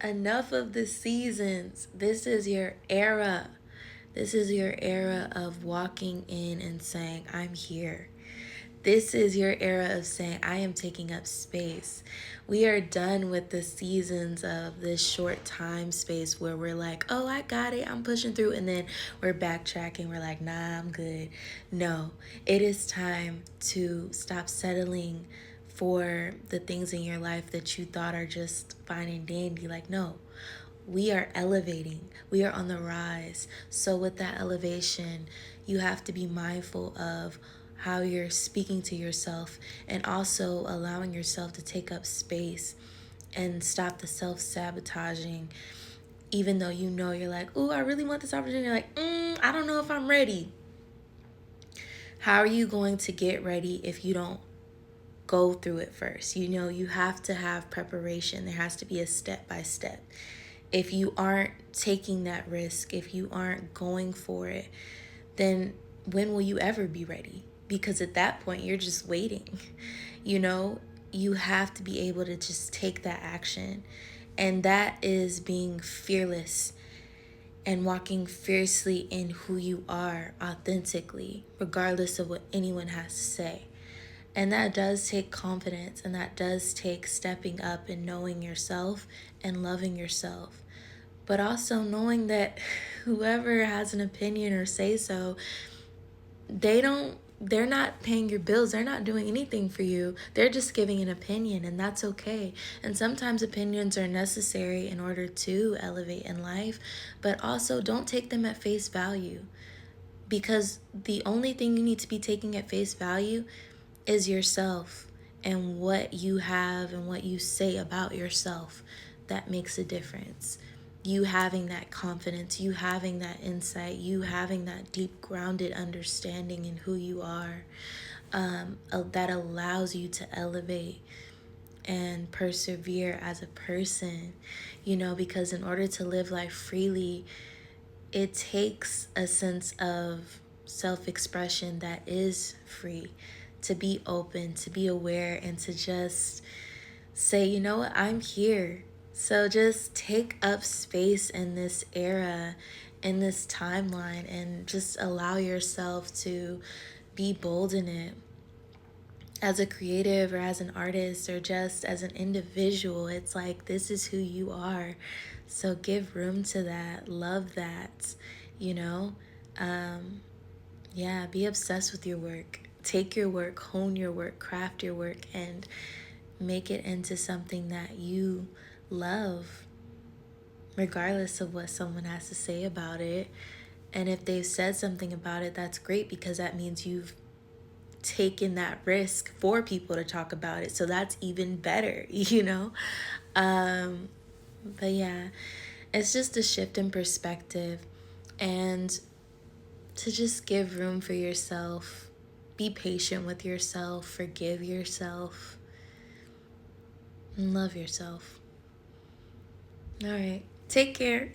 Enough of the seasons. This is your era. This is your era of walking in and saying, I'm here. This is your era of saying, I am taking up space. We are done with the seasons of this short time space where we're like, oh, I got it, I'm pushing through. And then we're backtracking. We're like, nah, I'm good. No, it is time to stop settling for the things in your life that you thought are just fine and dandy. Like, no, we are elevating, we are on the rise. So, with that elevation, you have to be mindful of how you're speaking to yourself and also allowing yourself to take up space and stop the self sabotaging. Even though you know you're like, oh, I really want this opportunity, you're like, I don't know if I'm ready. How are you going to get ready if you don't go through it first? You know, you have to have preparation. There has to be a step by step. If you aren't taking that risk, if you aren't going for it, then when will you ever be ready? Because at that point, you're just waiting. You know, you have to be able to just take that action. And that is being fearless and walking fiercely in who you are authentically, regardless of what anyone has to say. And that does take confidence, and that does take stepping up and knowing yourself and loving yourself. But also knowing that whoever has an opinion or say so, they're not paying your bills. They're not doing anything for you. They're just giving an opinion, and that's okay. And sometimes opinions are necessary in order to elevate in life, but also don't take them at face value, because the only thing you need to be taking at face value is yourself and what you have and what you say about yourself. That makes a difference. You having that confidence, you having that insight, you having that deep grounded understanding in who you are, that allows you to elevate and persevere as a person, because in order to live life freely, it takes a sense of self expression that is free, to be open, to be aware, and to just say, you know what, I'm here. So just take up space in this era, in this timeline, and just allow yourself to be bold in it. As a creative or as an artist or just as an individual, it's like this is who you are. So give room to that, love that, you know? Um, yeah, be obsessed with your work. Take your work, hone your work, craft your work, and make it into something that you love, regardless of what someone has to say about it. And if they've said something about it, that's great, because that means you've taken that risk for people to talk about it. So that's even better, you know? Um, but yeah, it's just a shift in perspective, and to just give room for yourself, be patient with yourself, forgive yourself, and love yourself. All right, take care.